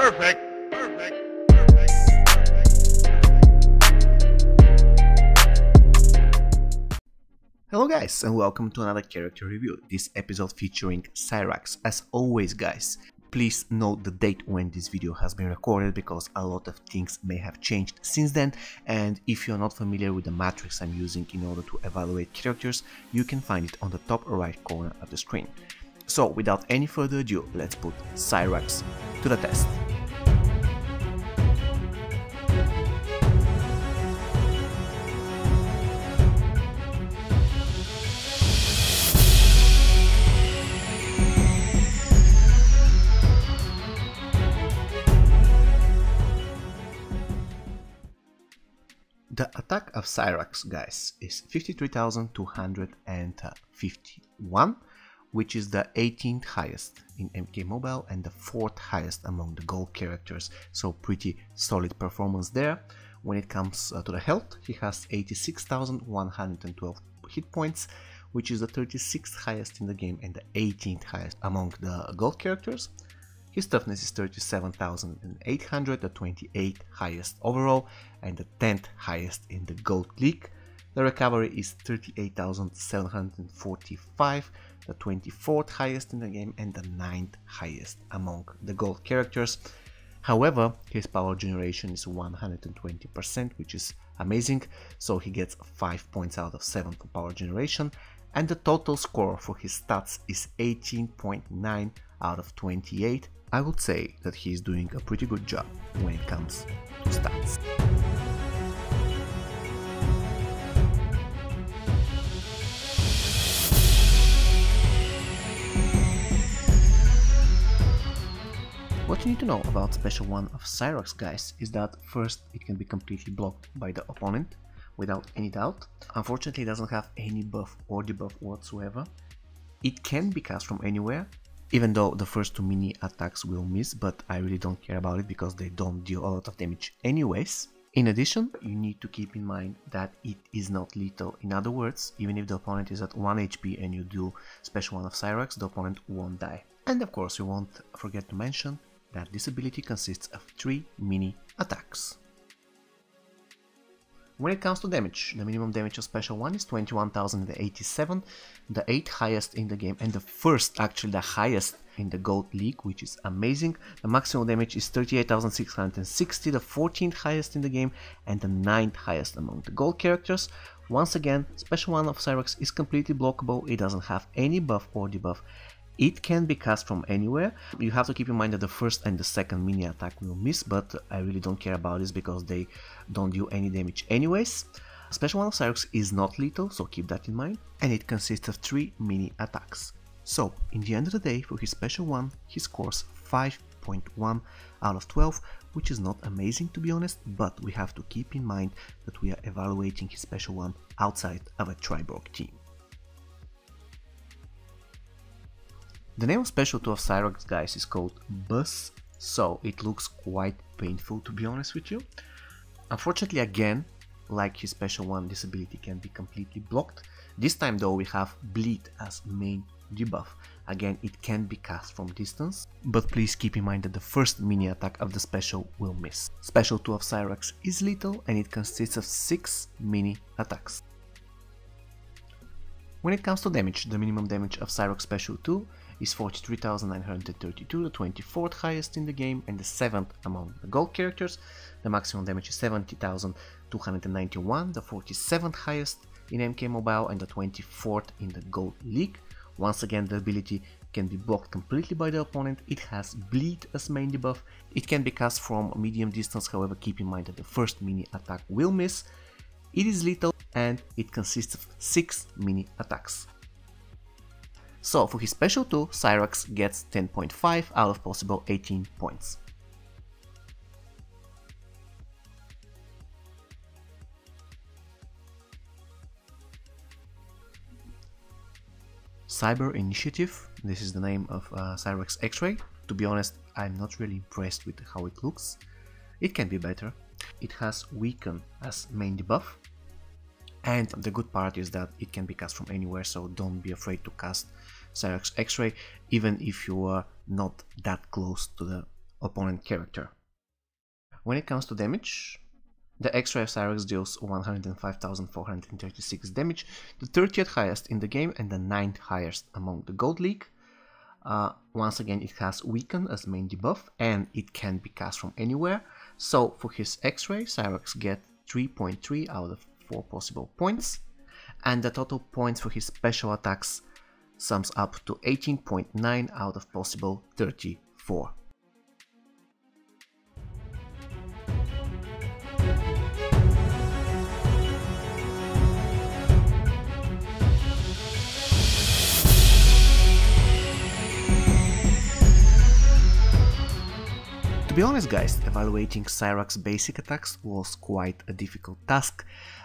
Perfect. Hello guys, and welcome to another character review, this episode featuring Cyrax. As always guys, please note the date when this video has been recorded because a lot of things may have changed since then, and if you're not familiar with the matrix I'm using in order to evaluate characters, you can find it on the top right corner of the screen. So without any further ado, let's put Cyrax to the test. The attack of Cyrax, guys, is 53,251, which is the 18th highest in MK Mobile and the 4th highest among the gold characters, so pretty solid performance there. When it comes to the health, he has 86,112 hit points, which is the 36th highest in the game and the 18th highest among the gold characters. His toughness is 37,800, the 28th highest overall and the 10th highest in the gold league. The recovery is 38,745, the 24th highest in the game and the 9th highest among the gold characters. However, his power generation is 120%, which is amazing, so he gets 5 points out of 7 for power generation, and the total score for his stats is 18.9 out of 28. I would say that he is doing a pretty good job when it comes to stats. What you need to know about Special 1 of Cyrax, guys, is that first it can be completely blocked by the opponent without any doubt. Unfortunately, it doesn't have any buff or debuff whatsoever. It can be cast from anywhere, even though the first 2 mini attacks will miss, but I really don't care about it because they don't deal a lot of damage anyways. In addition, you need to keep in mind that it is not lethal. In other words, even if the opponent is at 1 HP and you do Special 1 of Cyrax, the opponent won't die. And of course, you won't forget to mention that this ability consists of 3 mini attacks. When it comes to damage, the minimum damage of Special 1 is 21,087, the 8th highest in the game and the first, actually the highest in the Gold League, which is amazing. The maximum damage is 38,660, the 14th highest in the game and the 9th highest among the gold characters. Once again, Special 1 of Cyrax is completely blockable, it doesn't have any buff or debuff. It can be cast from anywhere. You have to keep in mind that the first and the second mini attack will miss, but I really don't care about this because they don't do any damage anyways. Special 1 of Cyrax is not lethal, so keep that in mind, and it consists of 3 mini attacks. So, in the end of the day, for his Special 1, he scores 5.1 out of 12, which is not amazing to be honest, but we have to keep in mind that we are evaluating his Special 1 outside of a Triborg team. The name of Special 2 of Cyrax, guys, is called Buzz, so it looks quite painful to be honest with you. Unfortunately, again, like his Special 1, this ability can be completely blocked. This time though we have Bleed as main debuff. Again, it can be cast from distance, but please keep in mind that the first mini attack of the Special will miss. Special 2 of Cyrax is lethal and it consists of 6 mini attacks. When it comes to damage, the minimum damage of Cyrax Special 2 is 43,932, the 24th highest in the game and the 7th among the gold characters. The maximum damage is 70,291, the 47th highest in MK Mobile and the 24th in the gold league. Once again, the ability can be blocked completely by the opponent. It has Bleed as main debuff. It can be cast from medium distance, however keep in mind that the first mini attack will miss. It is lethal and it consists of 6 mini attacks. So for his Special 2, Cyrax gets 10.5 out of possible 18 points. Cyber Initiative, this is the name of Cyrax X-Ray. To be honest, I'm not really impressed with how it looks. It can be better. It has Weaken as main debuff. And the good part is that it can be cast from anywhere, so don't be afraid to cast Cyrax X-Ray, even if you are not that close to the opponent character. When it comes to damage, the X-Ray of Cyrax deals 105,436 damage, the 30th highest in the game and the 9th highest among the Gold League. Once again, it has Weaken as main debuff and it can be cast from anywhere. So for his X-Ray, Cyrax gets 3.3 out of 4 possible points, and the total points for his special attacks sums up to 18.9 out of possible 34. To be honest guys, evaluating Cyrax's basic attacks was quite a difficult task.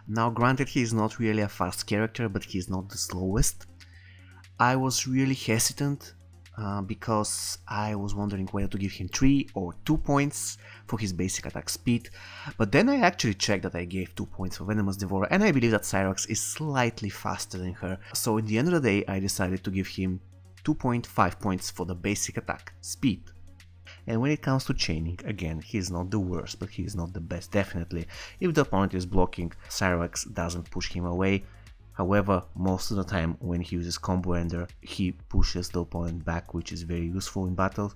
Now granted, he is not really a fast character, but he is not the slowest. I was really hesitant because I was wondering whether to give him 3 or 2 points for his basic attack speed, but then I actually checked that I gave 2 points for Venomous Devourer, and I believe that Cyrax is slightly faster than her, so in the end of the day I decided to give him 2.5 points for the basic attack speed. And when it comes to chaining, again, he is not the worst, but he is not the best, definitely. If the opponent is blocking, Cyrax doesn't push him away. However, most of the time when he uses Combo Ender, he pushes the opponent back, which is very useful in battle.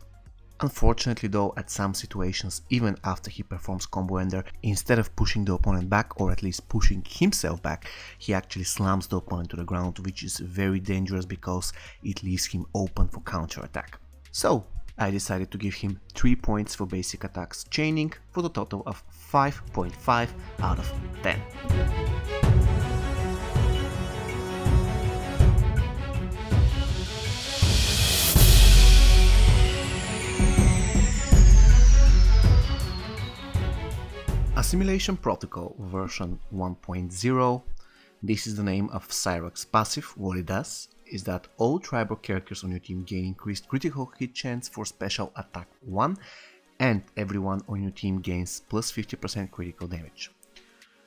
Unfortunately though, at some situations, even after he performs Combo Ender, instead of pushing the opponent back, or at least pushing himself back, he actually slams the opponent to the ground, which is very dangerous because it leaves him open for counter attack. So I decided to give him 3 points for basic attacks chaining for the total of 5.5 out of 10. Assimilation Protocol version 1.0. This is the name of Cyrax passive. What it does is that all Triborg characters on your team gain increased critical hit chance for special attack 1, and everyone on your team gains plus 50% critical damage.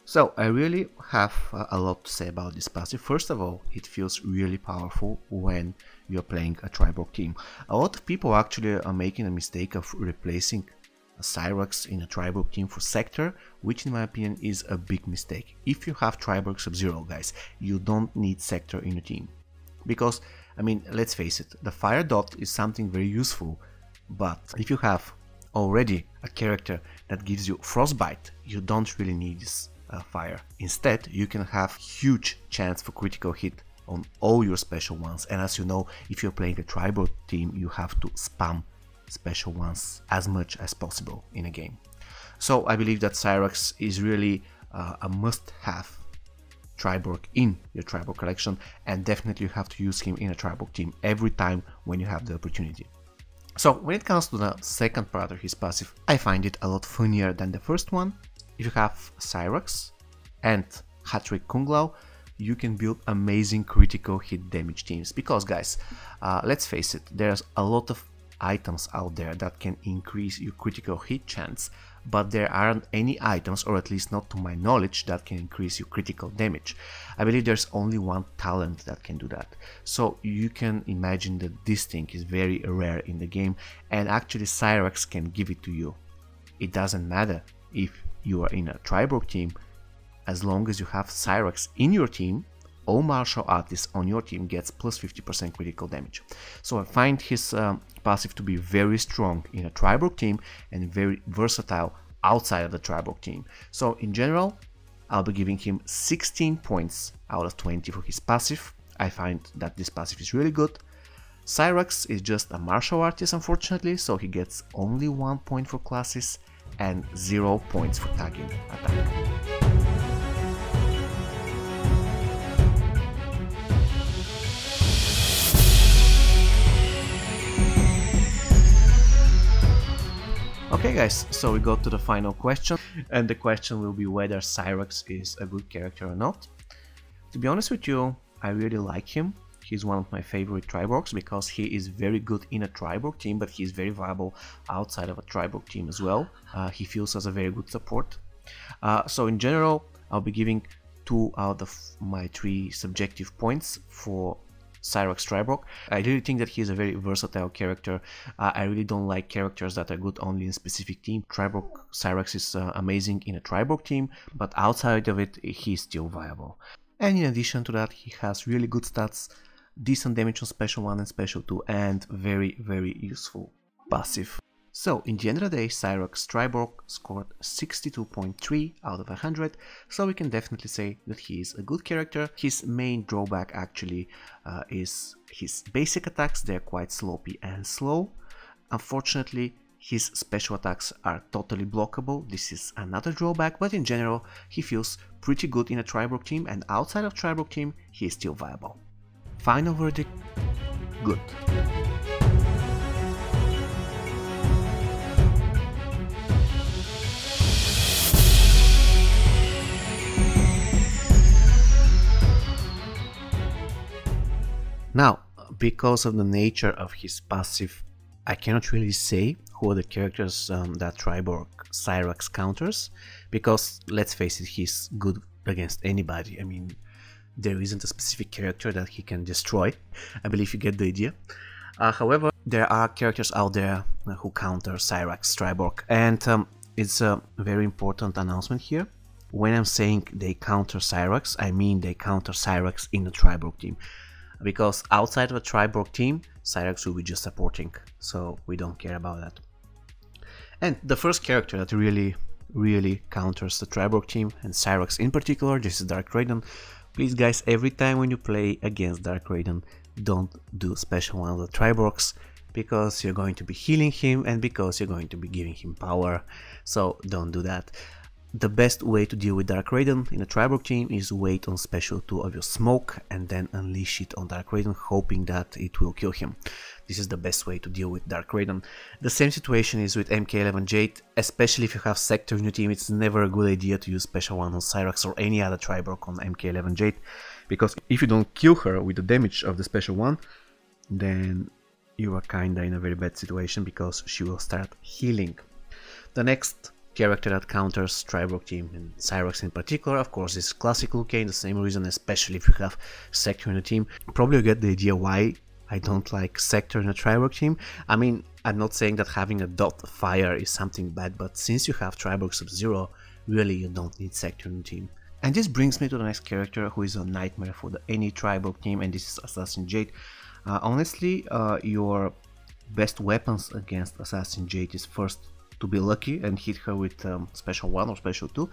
So I really have a lot to say about this passive. First of all, it feels really powerful when you're playing a Triborg team. A lot of people actually are making a mistake of replacing Cyrax in a Triborg team for Sector, which in my opinion is a big mistake. If you have Triborg Sub-Zero, guys, you don't need Sector in your team. Because, I mean, let's face it, the Fire Dot is something very useful, but if you have already a character that gives you Frostbite, you don't really need this fire. Instead, you can have huge chance for critical hit on all your special ones, and as you know, if you're playing a Triborg team, you have to spam special ones as much as possible in a game. So I believe that Cyrax is really a must-have Triborg in your Triborg collection, and definitely you have to use him in a Triborg team every time when you have the opportunity. So when it comes to the second part of his passive, I find it a lot funnier than the first one. If you have Cyrax and Hat-Trick Kung Lao, you can build amazing critical hit damage teams, because guys, let's face it, there's a lot of items out there that can increase your critical hit chance, but there aren't any items, or at least not to my knowledge, that can increase your critical damage. I believe there's only one talent that can do that. So you can imagine that this thing is very rare in the game, and actually Cyrax can give it to you. It doesn't matter if you are in a Triborg team, as long as you have Cyrax in your team, all martial artists on your team gets plus 50% critical damage. So I find his passive to be very strong in a Triborg team and very versatile outside of the Triborg team. So in general, I'll be giving him 16 points out of 20 for his passive. I find that this passive is really good. Cyrax is just a martial artist, unfortunately, so he gets only 1 point for classes and 0 points for tagging attack. Okay guys, so we got to the final question, and the question will be whether Cyrax is a good character or not. To be honest with you, I really like him. He's one of my favorite Triborgs because he is very good in a Triborg team, but he's very viable outside of a Triborg team as well. He feels as a very good support. So in general, I'll be giving 2 out of my 3 subjective points for Cyrax Triborg. I really think that he's a very versatile character. I really don't like characters that are good only in a specific team. Cyrax is amazing in a Triborg team, but outside of it, he's still viable. And in addition to that, he has really good stats, decent damage on Special 1 and Special 2, and very, very useful passive. So, in the end of the day, Cyrax Triborg scored 62.3 out of 100, so we can definitely say that he is a good character. His main drawback actually is his basic attacks. They're quite sloppy and slow. Unfortunately, his special attacks are totally blockable. This is another drawback, but in general, he feels pretty good in a Triborg team, and outside of Triborg team, he is still viable. Final verdict, good. Now, because of the nature of his passive, I cannot really say who are the characters that Triborg Cyrax counters, because let's face it, he's good against anybody. I mean, there isn't a specific character that he can destroy. I believe you get the idea. However, there are characters out there who counter Cyrax Triborg, and it's a very important announcement here. When I'm saying they counter Cyrax, I mean they counter Cyrax in the Triborg team. Because outside of a Triborg team, Cyrax will be just supporting, so we don't care about that. And the first character that really counters the Triborg team, and Cyrax in particular, this is Dark Raiden. Please guys, every time when you play against Dark Raiden, don't do special one of the Triborgs, because you're going to be healing him and because you're going to be giving him power, so don't do that. The best way to deal with Dark Raiden in a Triborg team is wait on special 2 of your smoke and then unleash it on Dark Raiden, hoping that it will kill him. This is the best way to deal with Dark Raiden. The same situation is with MK11 Jade, especially if you have Sector in your team. It's never a good idea to use special 1 on Cyrax or any other Triborg on MK11 Jade, because if you don't kill her with the damage of the special 1, then you are kinda in a very bad situation, because she will start healing. The next character that counters Triborg team, and Cyrax in particular, of course, is classic Liu Kang. The same reason, especially if you have Sector in the team. Probably you get the idea why I don't like Sector in a Triborg team. I mean, I'm not saying that having a dot fire is something bad, but since you have Triborg Sub-Zero, really you don't need Sector in the team. And this brings me to the next character who is a nightmare for any Triborg team, and this is Assassin Jade. Honestly, your best weapons against Assassin Jade is first to be lucky and hit her with special 1 or special 2,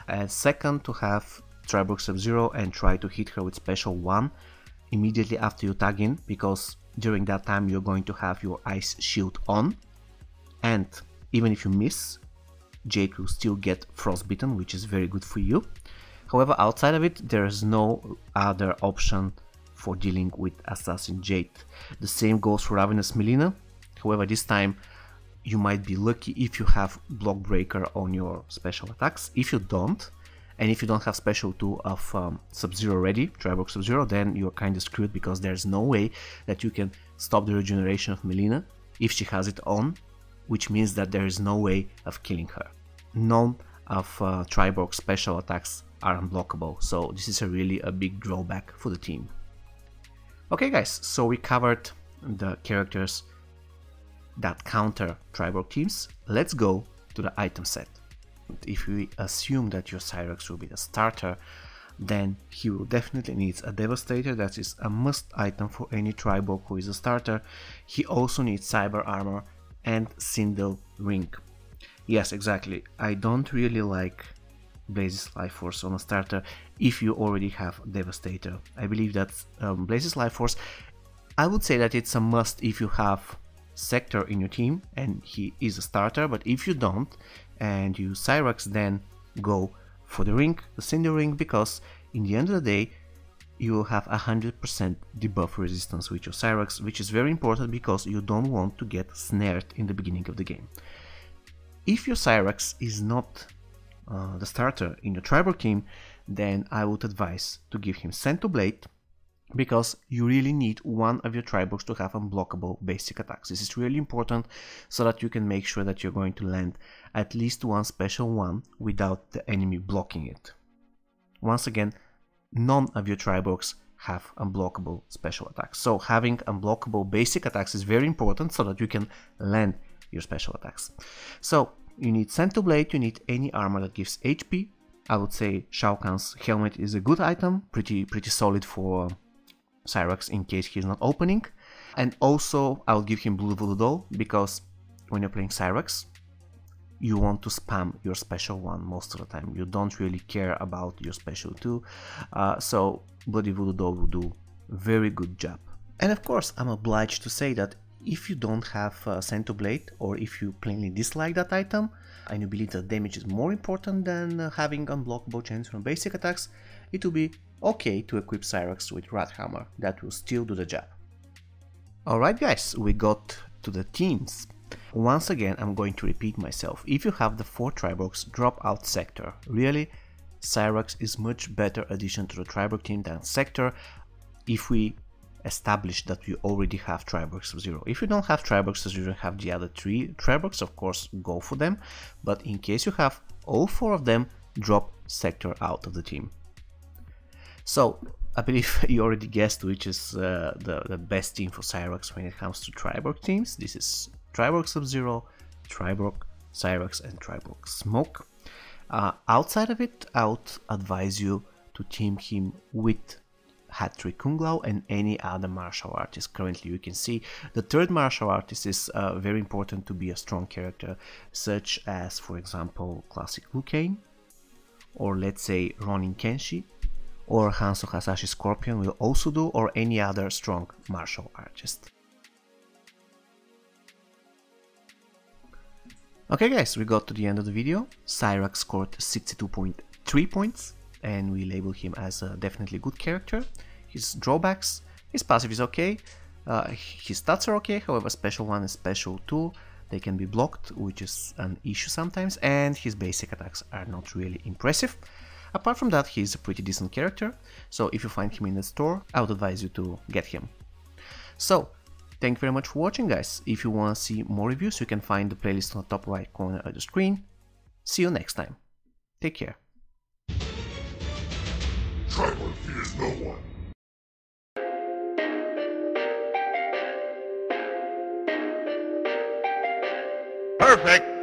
and second to have Triborg Sub-Zero and try to hit her with special 1 immediately after you tag in, because during that time you're going to have your ice shield on, and even if you miss, Jade will still get frostbitten, which is very good for you. However, outside of it, there is no other option for dealing with Assassin Jade. The same goes for Ravenous Melina. However, this time you might be lucky if you have Block Breaker on your special attacks. If you don't, and if you don't have special 2 of Sub-Zero ready, Triborg Sub-Zero, then you're kinda screwed, because there's no way that you can stop the regeneration of Melina if she has it on, which means that there is no way of killing her. None of Triborg special attacks are unblockable, so this is really a big drawback for the team. Okay guys, so we covered the characters that counter Triborg teams. Let's go to the item set. If we assume that your Cyrax will be the starter, then he will definitely need a Devastator. That is a must item for any Triborg who is a starter. He also needs Cyber Armor and Sindel Ring. Yes, exactly. I don't really like Blaze's Life Force on a starter if you already have Devastator. I believe that Blaze's Life Force, I would say that it's a must if you have Sector in your team and he is a starter, but if you don't and you Cyrax, then go for the ring, the Cinder Ring, because in the end of the day you will have 100% debuff resistance with your Cyrax, which is very important because you don't want to get snared in the beginning of the game. If your Cyrax is not the starter in your Triborg team, then I would advise to give him Cento Blade, because you really need one of your Triborgs to have unblockable basic attacks. This is really important so that you can make sure that you're going to land at least one special 1 without the enemy blocking it. Once again, none of your Triborgs have unblockable special attacks. So having unblockable basic attacks is very important so that you can land your special attacks. So you need Cento Blade, you need any armor that gives HP. I would say Shao Kahn's helmet is a good item, pretty solid for Cyrax in case he's not opening. And also I'll give him Blue Voodoo Doll, because when you're playing Cyrax, you want to spam your special 1 most of the time. You don't really care about your special 2, so Bloody Voodoo Doll will do very good job. And of course, I'm obliged to say that if you don't have Cento Blade, or if you plainly dislike that item, and you believe that damage is more important than having unblockable chains from basic attacks, it will be okay to equip Cyrax with Rat Hammer. That will still do the job. Alright guys, we got to the teams. Once again, I'm going to repeat myself. If you have the 4 Triborgs, drop out Sector. Really, Cyrax is much better addition to the Triborg team than Sector if we establish that we already have Triborg Sub-Zero. If you don't have Triborg Sub-Zero and have the other 3 Triborgs, of course, go for them. But in case you have all 4 of them, drop Sector out of the team. So, I believe you already guessed which is the best team for Cyrax when it comes to Triborg teams. This is Triborg Sub-Zero, Triborg, Cyrax and Triborg Smoke. Outside of it, I would advise you to team him with Hat-Trick Kung Lao and any other martial artist. Currently you can see the 3rd martial artist is very important to be a strong character, such as for example classic Liu Kang, or let's say Ronin Kenshi, or Hanzo Hasashi Scorpion will also do, or any other strong martial artist. Okay guys, we got to the end of the video. Cyrax scored 62.3 points and we label him as a definitely good character. His drawbacks, his passive is okay, his stats are okay, however special 1 and special 2 they can be blocked, which is an issue sometimes, and his basic attacks are not really impressive. Apart from that, he's a pretty decent character, so if you find him in the store, I would advise you to get him. So, thank you very much for watching guys. If you want to see more reviews, you can find the playlist on the top right corner of the screen. See you next time. Take care. Triborg fears no one. Perfect!